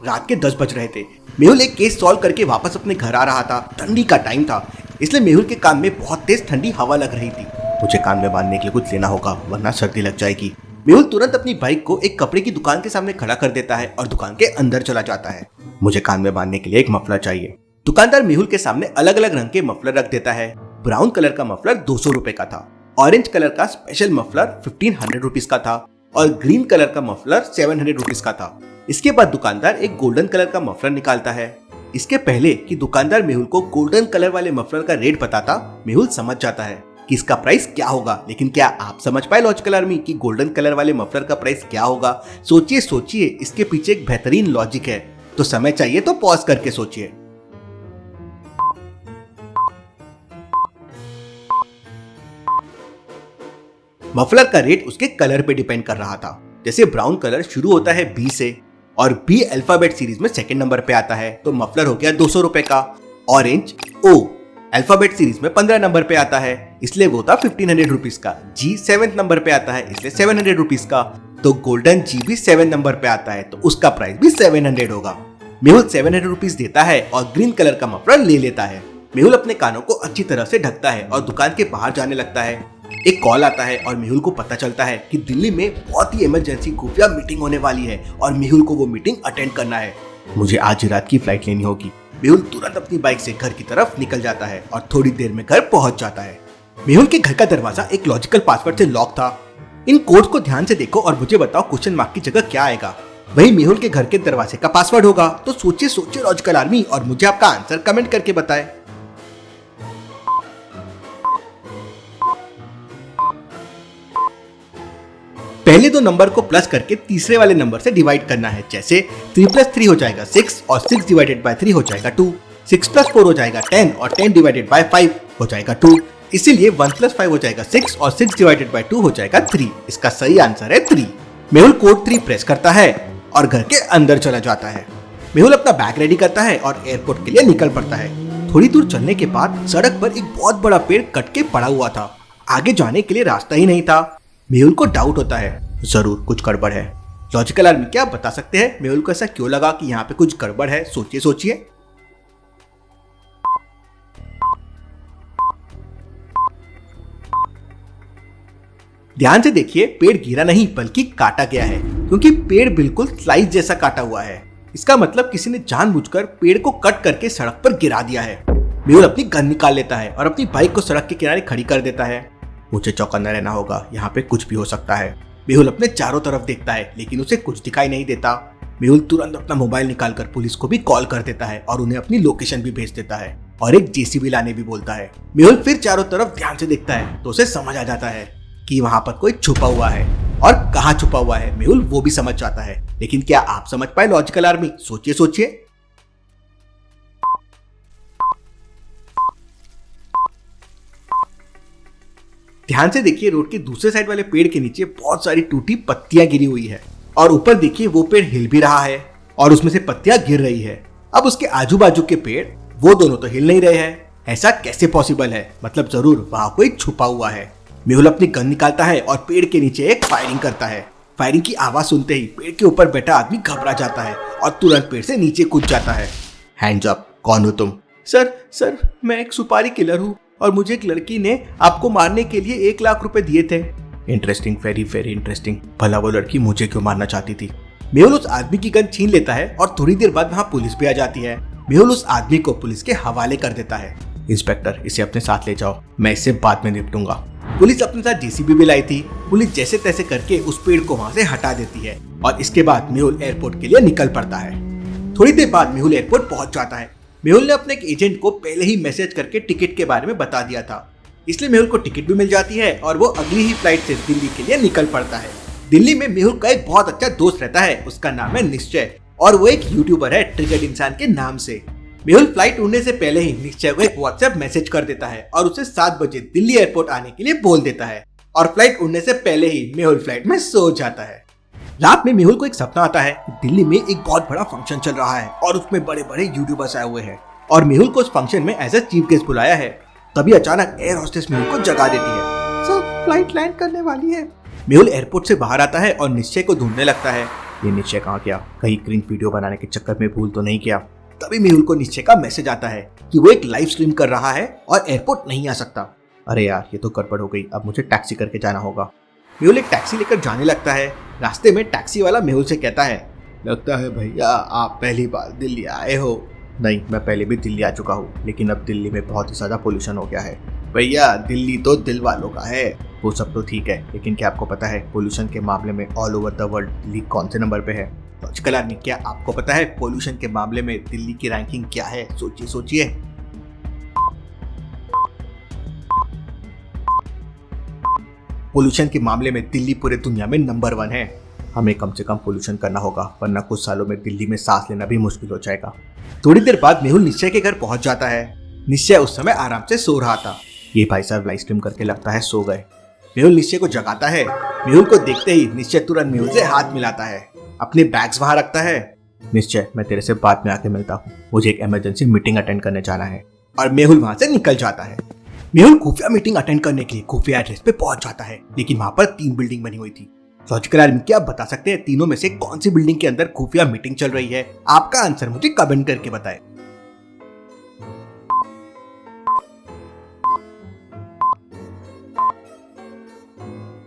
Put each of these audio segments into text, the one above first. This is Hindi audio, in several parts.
रात के 10 बज रहे थे। मेहुल एक केस सॉल्व करके वापस अपने घर आ रहा था। ठंडी का टाइम था, इसलिए मेहुल के कान में बहुत तेज ठंडी हवा लग रही थी। मुझे कान में बांधने के लिए कुछ लेना होगा वरना सर्दी लग जाएगी। मेहुल तुरंत अपनी बाइक को एक कपड़े की दुकान के सामने खड़ा कर देता है और दुकान के अंदर चला जाता है। मुझे कान में बांधने के लिए एक मफलर चाहिए। दुकानदार मेहुल के सामने अलग अलग रंग के मफलर रख देता है। ब्राउन कलर का मफलर 200 रुपए का था, ऑरेंज कलर का स्पेशल मफलर 1500 रुपीज का था और ग्रीन कलर का मफलर 700 रुपीज का था। इसके बाद दुकानदार एक गोल्डन कलर का मफलर निकालता है। इसके पहले कि दुकानदार मेहुल को गोल्डन कलर वाले मफलर का रेट बताता, मेहुल समझ जाता है कि इसका प्राइस क्या होगा। लेकिन क्या आप समझ पाए लॉजिकल आर्मी कि गोल्डन कलर वाले मफलर का प्राइस क्या होगा? सोचिए सोचिए, इसके पीछे एक बेहतरीन लॉजिक है। तो समय चाहिए तो पॉज करके सोचिए। मफलर का रेट उसके कलर पे डिपेंड कर रहा था। जैसे ब्राउन कलर शुरू होता है बी से और बी अल्फाबेट सीरीज में सेकंड नंबर पे आता है, तो मफलर हो गया 200 रुपए का। ऑरेंज ओ अल्फाबेट सीरीज में 15 नंबर पे आता है, इसलिए वो था 1500 रुपीज का। जी 7th नंबर पे आता है, इसलिए 700 रुपीज का। तो गोल्डन जी भी 7 नंबर पे आता है, तो उसका प्राइस भी 700 होगा। मेहुल 700 रुपीज देता है और ग्रीन कलर का मफलर ले लेता है। मेहुल अपने कानों को अच्छी तरह से ढकता है और दुकान के बाहर जाने लगता है। एक कॉल आता है और मेहुल को पता चलता है कि दिल्ली में बहुत ही इमरजेंसी खुफिया मीटिंग होने वाली है और मेहुल को वो मीटिंग अटेंड करना है। मुझे आज ही रात की फ्लाइट लेनी होगी। मेहुल तुरंत अपनी बाइक से घर की तरफ निकल जाता है और थोड़ी देर में घर पहुंच जाता है। मेहुल के घर का दरवाजा एक लॉजिकल पासवर्ड से लॉक था। इन कोड्स को ध्यान से देखो और मुझे बताओ क्वेश्चन मार्क की जगह क्या आएगा। वही मेहुल के घर के दरवाजे का पासवर्ड होगा। तो सोचिए सोचिए लॉजिकल आर्मी और मुझे आपका आंसर कमेंट करके बताएं। पहले दो नंबर को प्लस करके तीसरे वाले नंबर से डिवाइड करना है। जैसे 3 + 3 हो जाएगा 6 और 6 डिवाइडेड बाय 3 हो जाएगा 2। 6 + 4 हो जाएगा 10 और 10 डिवाइडेड बाय 5 हो जाएगा 2। इसीलिए 1 + 5 हो जाएगा 6 और 6 डिवाइडेड बाय 2 हो जाएगा 3। इसका सही आंसर है 3। मेहुल कोड 3 प्रेस करता है और घर के अंदर चला जाता है। मेहुल अपना बैग रेडी करता है और एयरपोर्ट के लिए निकल पड़ता है। थोड़ी दूर चलने के बाद सड़क पर एक बहुत बड़ा पेड़ कट के पड़ा हुआ था। आगे जाने के लिए रास्ता ही नहीं था। मेहुल को डाउट होता है, जरूर कुछ गड़बड़ है। लॉजिकल आर्मी क्या बता सकते हैं मेहुल को ऐसा क्यों लगा कि यहाँ पे कुछ गड़बड़ है? सोचिए सोचिए। ध्यान से देखिए, पेड़ गिरा नहीं बल्कि काटा गया है, क्योंकि पेड़ बिल्कुल स्लाइस जैसा काटा हुआ है। इसका मतलब किसी ने जानबूझकर पेड़ को कट करके सड़क पर गिरा दिया है। मेहुल अपनी गन निकाल लेता है और अपनी बाइक को सड़क के किनारे खड़ी कर देता है। मुझे चौकन्ना रहना होगा, यहाँ पे कुछ भी हो सकता है। मेहुल अपने चारों तरफ देखता है लेकिन उसे कुछ दिखाई नहीं देता। मेहुल तुरंत अपना मोबाइल निकालकर पुलिस को भी कॉल कर देता है और उन्हें अपनी लोकेशन भी भेज देता है और एक जेसीबी लाने भी बोलता है। मेहुल फिर चारों तरफ ध्यान से देखता है तो उसे समझ आ जाता है कि वहां पर कोई छुपा हुआ है, और कहाँ छुपा हुआ है मेहुल वो भी समझ जाता है। लेकिन क्या आप समझ पाए लॉजिकल आर्मी? सोचिए सोचिए। ध्यान से देखिए, रोड के दूसरे साइड वाले पेड़ के नीचे बहुत सारी टूटी पत्तियां गिरी हुई है और ऊपर देखिए वो पेड़ हिल भी रहा है और उसमें से पत्तियां गिर रही है। अब उसके आजू बाजू के पेड़ वो दोनों तो हिल नहीं रहे हैं। ऐसा कैसे पॉसिबल है? मतलब जरूर वहां कोई छुपा हुआ है। मेहुल अपनी गन निकालता है और पेड़ के नीचे एक फायरिंग करता है। फायरिंग की आवाज सुनते ही पेड़ के ऊपर बैठा आदमी घबरा जाता है और तुरंत पेड़ से नीचे कूद जाता है। हैंड्स अप, कौन हो तुम? सर मैं एक सुपारी किलर हूँ और मुझे एक लड़की ने आपको मारने के लिए 1 लाख रुपए दिए थे। Interesting, very very interesting. भला वो लड़की मुझे क्यों मारना चाहती थी? मेहुल उस आदमी की गन छीन लेता है और थोड़ी देर बाद वहाँ पुलिस भी आ जाती है। मेहुल उस आदमी को पुलिस के हवाले कर देता है। इंस्पेक्टर, इसे अपने साथ ले जाओ, मैं इससे बाद में निपटूंगा। पुलिस अपने साथ जेसीबी भी लाई थी। पुलिस जैसे तैसे करके उस पेड़ को वहाँ से हटा देती है और इसके बाद मेहुल एयरपोर्ट के लिए निकल पड़ता है। थोड़ी देर बाद मेहुल एयरपोर्ट पहुंच जाता है। मेहुल ने अपने एक एजेंट को पहले ही मैसेज करके टिकट के बारे में बता दिया था, इसलिए मेहुल को टिकट भी मिल जाती है और वो अगली ही फ्लाइट से दिल्ली के लिए निकल पड़ता है। दिल्ली में मेहुल का एक बहुत अच्छा दोस्त रहता है, उसका नाम है निश्चय और वो एक यूट्यूबर है ट्रिगर्ड इंसान के नाम से। मेहुल फ्लाइट उड़ने से पहले ही निश्चय को एक व्हाट्सएप मैसेज कर देता है और उसे 7 बजे दिल्ली एयरपोर्ट आने के लिए बोल देता है और फ्लाइट उड़ने से पहले ही मेहुल फ्लाइट में सो जाता है। रात में मेहुल को एक सपना आता है कि दिल्ली में एक बहुत बड़ा फंक्शन चल रहा है और उसमें बड़े बड़े यूट्यूबर्स आए हुए हैं और मेहुल को उस फंक्शन में एज ए चीफ गेस्ट बुलाया है। तभी अचानक एयर होस्टेस मेहुल को जगा देती है। सर, फ्लाइट लैंड करने वाली है। मेहुल एयरपोर्ट से बाहर आता है और निश्चय को ढूंढने लगता है। ये निश्चय कहाँ गया? कहीं क्रिंज वीडियो बनाने के चक्कर में भूल तो नहीं किया? तभी मेहुल को निश्चय का मैसेज आता है कि वो एक लाइव स्ट्रीम कर रहा है और एयरपोर्ट नहीं आ सकता। अरे यार, ये तो गड़बड़ हो गई, अब मुझे टैक्सी करके जाना होगा। मेहुल एक टैक्सी लेकर जाने लगता है। रास्ते में टैक्सी वाला मेहुल से कहता है, लगता है भैया आप पहली बार दिल्ली आए हो। नहीं, मैं पहले भी दिल्ली आ चुका हूँ, लेकिन अब दिल्ली में बहुत ही ज्यादा पोल्यूशन हो गया है। भैया दिल्ली तो दिल वालों का है। वो सब तो ठीक है, लेकिन क्या आपको पता है पोल्यूशन के मामले में all over the world Delhi कौन से नंबर पे है? लॉजिकल आर्मी, क्या आपको पता है पोल्यूशन के मामले में दिल्ली की रैंकिंग क्या है? सोचिए सोचिए। पोल्यूशन के मामले में दिल्ली पूरे दुनिया में नंबर 1 है। हमें कम से कम पोल्यूशन करना होगा, वरना कुछ सालों में दिल्ली में सांस लेना भी मुश्किल हो जाएगा। थोड़ी देर बाद मेहुल निश्चय के घर पहुंच जाता है। निश्चय उस समय आराम से सो रहा था। ये भाई साहब लाइव स्ट्रीम करके लगता है सो गए। मेहुल निश्चय को जगाता है। मेहुल को देखते ही निश्चय तुरंत मेहुल से हाथ मिलाता है, अपने बैग्स वहां रखता है। निश्चय, मैं तेरे से बाद में आके मिलता हूँ, मुझे एक इमरजेंसी मीटिंग अटेंड करने जाना है। और मेहुल वहां से निकल जाता है। मेहुल खुफिया मीटिंग अटेंड करने के लिए खुफिया एड्रेस पे पहुंच जाता है, लेकिन वहां पर 3 बिल्डिंग बनी हुई थी। लॉजिकल आर्मी, क्या आप बता सकते हैं तीनों में से कौन सी बिल्डिंग के अंदर खुफिया मीटिंग चल रही है? आपका आंसर मुझे कमेंट करके बताएं।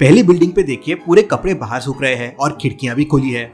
पहली बिल्डिंग पे देखिए पूरे कपड़े बाहर सूख रहे हैं और खिड़कियां भी खुली है।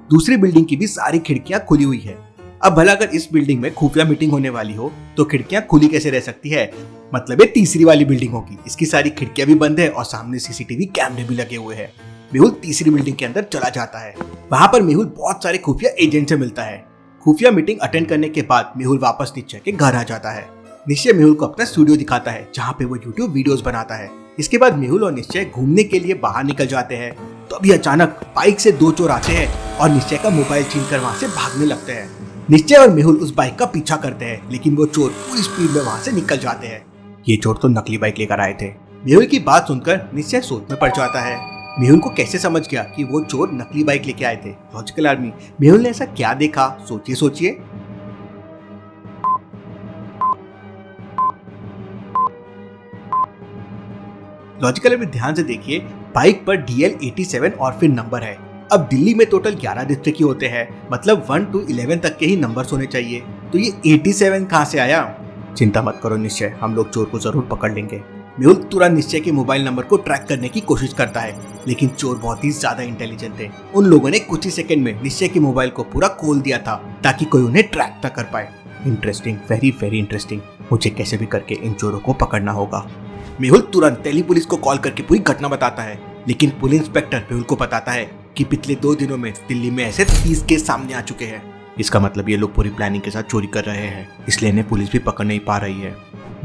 दूसरी बिल्डिंग की भी सारी खिड़कियां खुली हुई है। अब भला अगर इस बिल्डिंग में खुफिया मीटिंग होने वाली हो तो खिड़कियां खुली कैसे रह सकती है? मतलब ये तीसरी वाली बिल्डिंग होगी। इसकी सारी खिड़कियां भी बंद है और सामने सीसीटीवी कैमरे भी लगे हुए हैं। मेहुल तीसरी बिल्डिंग के अंदर चला जाता है। वहां पर मेहुल बहुत सारे खुफिया एजेंट से मिलता है। खुफिया मीटिंग अटेंड करने के बाद मेहुल वापस निश्चय के घर आ जाता है। निश्चय मेहुल को अपना स्टूडियो दिखाता है जहाँ पे वो यूट्यूब वीडियोस बनाता है। इसके बाद मेहुल और निश्चय घूमने के लिए बाहर निकल जाते हैं। तो अभी अचानक बाइक से 2 चोर आते हैं और निश्चय का मोबाइल छीनकर वहां से भागने लगते हैं। निश्चय और मेहुल उस बाइक का पीछा करते हैं, लेकिन वो चोर पूरी स्पीड में वहां से निकल जाते हैं। ये चोर तो नकली बाइक लेकर आए थे। मेहुल की बात सुनकर निश्चय सोच में पड़ जाता है। मेहुल को कैसे समझ गया कि वो चोर नकली बाइक लेके आए थे? लॉजिकल आर्मी, मेहुल ने ऐसा क्या देखा? सोचिए सोचिए। लॉजिकल आर्मी, ध्यान से देखिए, बाइक पर DL87 और फिर नंबर है। अब दिल्ली में टोटल 11 डिस्ट्रिक्ट ही होते हैं, मतलब 1 to 11 तक के ही नंबर्स होने चाहिए। तो ये 87 कहाँ से आया? चिंता मत करो निश्चय, हम लोग चोर को जरूर पकड़ लेंगे। मेहुल तुरंत निश्चय के मोबाइल नंबर को ट्रैक करने की कोशिश करता है, लेकिन चोर बहुत ही ज्यादा इंटेलिजेंट थे। उन लोगों ने कुछ ही सेकंड में निश्चय के मोबाइल को पूरा खोल दिया था ताकि कोई उन्हें ट्रैक न कर पाए। Interesting, very very interesting. मुझे कैसे भी करके इन चोरों को पकड़ना होगा। मेहुल तुरंत दिल्ली पुलिस को कॉल करके पूरी घटना बताता है, लेकिन पुलिस इंस्पेक्टर मेहुल को बताता है कि पिछले 2 दिनों में दिल्ली में ऐसे 30 केस सामने आ चुके हैं। इसका मतलब ये लोग पूरी प्लानिंग के साथ चोरी कर रहे हैं, इसलिए इन्हें पुलिस भी पकड़ नहीं पा रही है।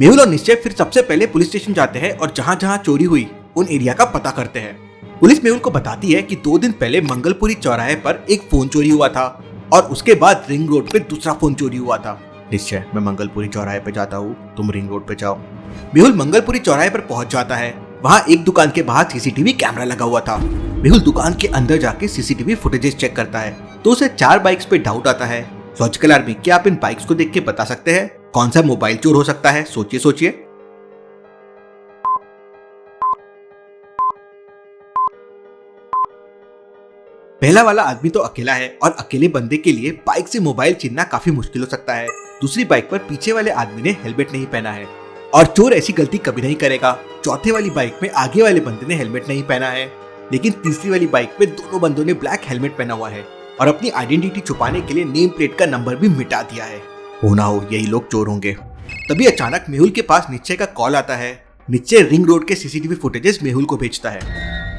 मेहुल और निश्चय फिर सबसे पहले पुलिस स्टेशन जाते हैं और जहाँ जहाँ चोरी हुई उन एरिया का पता करते हैं। पुलिस मेहुल को बताती है कि 2 दिन पहले मंगलपुरी चौराहे पर एक फोन चोरी हुआ था और उसके बाद रिंग रोड पे दूसरा फोन चोरी हुआ था। निश्चय, मैं मंगलपुरी चौराहे पे जाता हूँ, तुम रिंग रोड पे जाओ। मेहुल मंगलपुरी चौराहे पर पहुंच जाता है। वहाँ एक दुकान के बाहर सीसीटीवी कैमरा लगा हुआ था। मेहुल दुकान के अंदर जाके सीसीटीवी फुटेजेस चेक करता है तो उसे 4 बाइक्स पे डाउट आता है। लॉजिकल आर्मी, क्या आप इन बाइक्स को देख के बता सकते हैं कौन सा मोबाइल चोर हो सकता है? सोचिए सोचिए। पहला वाला आदमी तो अकेला है और अकेले बंदे के लिए बाइक से मोबाइल छीनना काफी मुश्किल हो सकता है। दूसरी बाइक पर पीछे वाले आदमी ने हेलमेट नहीं पहना है और चोर ऐसी गलती कभी नहीं करेगा। चौथे वाली बाइक में आगे वाले बंदे ने हेलमेट नहीं पहना है, लेकिन तीसरी वाली बाइक पे दोनों बंदों ने ब्लैक हेलमेट पहना हुआ है और अपनी आइडेंटिटी छुपाने के लिए नेम प्लेट का नंबर भी मिटा दिया है। हो ना हो यही लोग चोर होंगे। तभी अचानक मेहुल के पास निश्चय का कॉल आता है। निश्चय रिंग रोड के सीसीटीवी फुटेजेस मेहुल को भेजता है।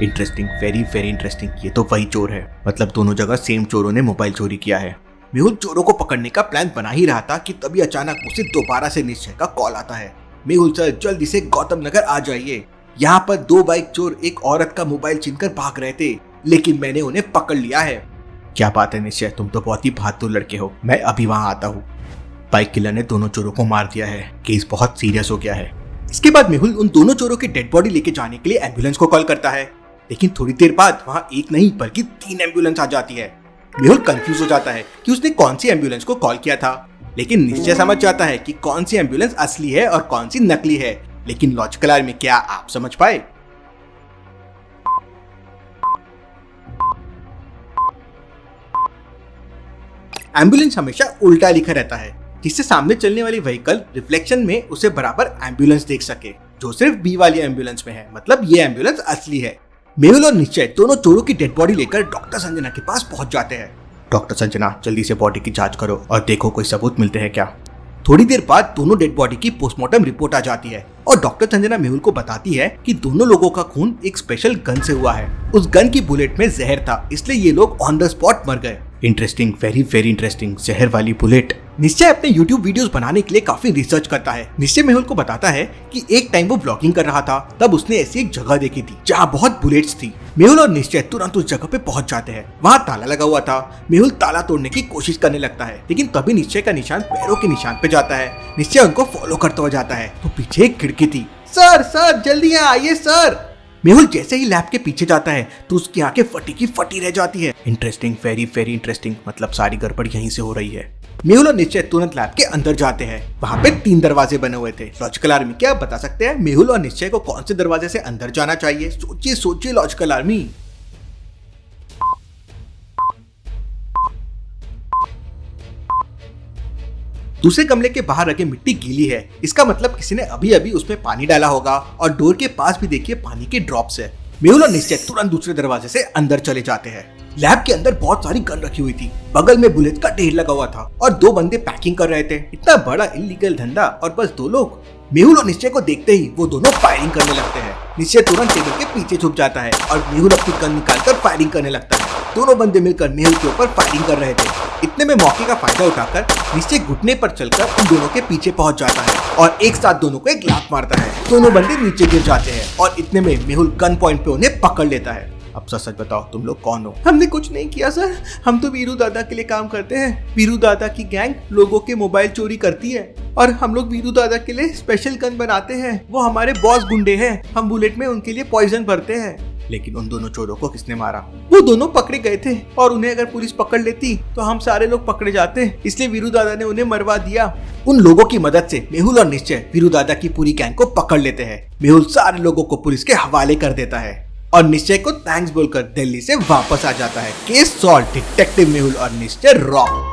Interesting, very very interesting. ये तो वही चोर है, मतलब दोनों जगह सेम चोरों ने मोबाइल चोरी किया है। मेहुल चोरों को पकड़ने का प्लान बना ही रहा था कि तभी अचानक उसे दोबारा से निश्चय का कॉल आता है। मेहुल सर, जल्दी से गौतम नगर आ जाइए। यहाँ पर 2 बाइक चोर एक औरत का मोबाइल छीनकर भाग रहे थे, लेकिन मैंने उन्हें पकड़ लिया है। क्या बात है निश्चय, तुम तो बहुत ही बहादुर लड़के हो। मैं अभी वहाँ आता हूँ। बाइक किलर ने दोनों चोरों को मार दिया है, केस बहुत सीरियस हो गया है। इसके बाद मेहुल उन दोनों चोरों की डेड बॉडी लेके जाने के लिए एम्बुलेंस को कॉल करता है, लेकिन थोड़ी देर बाद वहाँ एक नहीं बल्कि 3 एम्बुलेंस आ जाती है। मेहुल कंफ्यूज हो जाता है कि उसने कौन सी एम्बुलेंस को कॉल किया था, लेकिन निश्चय समझ जाता है कि कौन सी एम्बुलेंस असली है और कौन सी नकली है। लेकिन लॉजिकल आर्मी, क्या आप समझ पाए? एम्बुलेंस हमेशा उल्टा लिखा रहता है, जिससे सामने चलने वाली व्हीकल रिफ्लेक्शन में उसे बराबर एम्बुलेंस देख सके, जो सिर्फ बी वाली एम्बुलेंस में है। मतलब ये एम्बुलेंस असली है। मेहुल और निश्चय दोनों चोरों की डेड बॉडी लेकर डॉक्टर संजना के पास पहुंच जाते हैं। डॉक्टर संजना, जल्दी से बॉडी की जांच करो और देखो कोई सबूत मिलते हैं क्या। थोड़ी देर बाद दोनों डेड बॉडी की पोस्टमार्टम रिपोर्ट आ जाती है और डॉक्टर संजना मेहुल को बताती है कि दोनों लोगों का खून एक स्पेशल गन से हुआ है। उस गन की बुलेट में जहर था, इसलिए ये लोग ऑन द स्पॉट मर गए। Interesting, very very interesting. जहर वाली बुलेट। निश्चय अपने YouTube वीडियोस बनाने के लिए काफी रिसर्च करता है। निश्चय मेहुल को बताता है कि एक टाइम वो ब्लॉगिंग कर रहा था, तब उसने ऐसी एक जगह देखी थी जहाँ बहुत बुलेट्स थी। मेहुल और निश्चय तुरंत उस जगह पे पहुंच जाते हैं। वहाँ ताला लगा हुआ था। मेहुल ताला तोड़ने की कोशिश करने लगता है, लेकिन तभी निश्चय का निशान पैरों के निशान पे जाता है। निश्चय उनको फॉलो करता हुआ जाता है तो पीछे एक खिड़की थी। सर सर जल्दी यहाँ आइए सर। मेहुल जैसे ही लैब के पीछे जाता है तो उसकी आंखें फटी की फटी रह जाती है। Interesting, very very interesting. मतलब सारी गड़बड़ यहीं से हो रही है। मेहुल और निश्चय तुरंत लैब के अंदर जाते हैं। वहाँ पे 3 दरवाजे बने हुए थे। लॉजिकल आर्मी, क्या आप बता सकते हैं मेहुल और निश्चय को कौन से दरवाजे से अंदर जाना चाहिए? सोचिए सोचिए लॉजिकल आर्मी। दूसरे कमरे के बाहर रखे मिट्टी गीली है, इसका मतलब किसी ने अभी अभी उसमें पानी डाला होगा और डोर के पास भी देखिए पानी के ड्रॉप्स है। मेहुल और निश्चय तुरंत दूसरे दरवाजे से अंदर चले जाते हैं। लैब के अंदर बहुत सारी गन रखी हुई थी। बगल में बुलेट का ढेर लगा हुआ था और 2 बंदे पैकिंग कर रहे थे। इतना बड़ा इलीगल धंधा और बस 2 लोग। मेहुल और निश्चय को देखते ही वो दोनों फायरिंग करने लगते हैं। निश्चय तुरंत टेबल के पीछे छुप जाता है और मेहुल अपनी गन निकालकर फायरिंग करने लगता है। दोनों बंदे मिलकर मेहुल के ऊपर फायरिंग कर रहे थे। इतने में मौके का फायदा उठाकर निश्चय घुटने पर चलकर उन दोनों के पीछे पहुंच जाता है और एक साथ दोनों को एक लात मारता है। दोनों बंदे नीचे गिर जाते हैं और इतने में मेहुल गन पॉइंट पे उन्हें पकड़ लेता है। अब सच बताओ, तुम लोग कौन हो? हमने कुछ नहीं किया सर, हम तो वीरू दादा के लिए काम करते हैं। वीरू दादा की गैंग लोगों के मोबाइल चोरी करती है और हम लोग वीरू दादा के लिए स्पेशल गन बनाते हैं। वो हमारे बॉस गुंडे हैं, हम बुलेट में उनके लिए पॉइजन भरते हैं। लेकिन उन दोनों चोरों को किसने मारा? वो दोनों पकड़े गए थे और उन्हें अगर पुलिस पकड़ लेती तो हम सारे लोग पकड़े जाते, इसलिए वीरू दादा ने उन्हें मरवा दिया। उन लोगों की मदद से मेहुल और निश्चय वीरू दादा की पूरी गैंग को पकड़ लेते हैं। मेहुल सारे लोगों को पुलिस के हवाले कर देता है और निश्चय को थैंक्स बोलकर दिल्ली से वापस आ जाता है। केस सॉल्व, डिटेक्टिव मेहुल और निश्चय रॉक।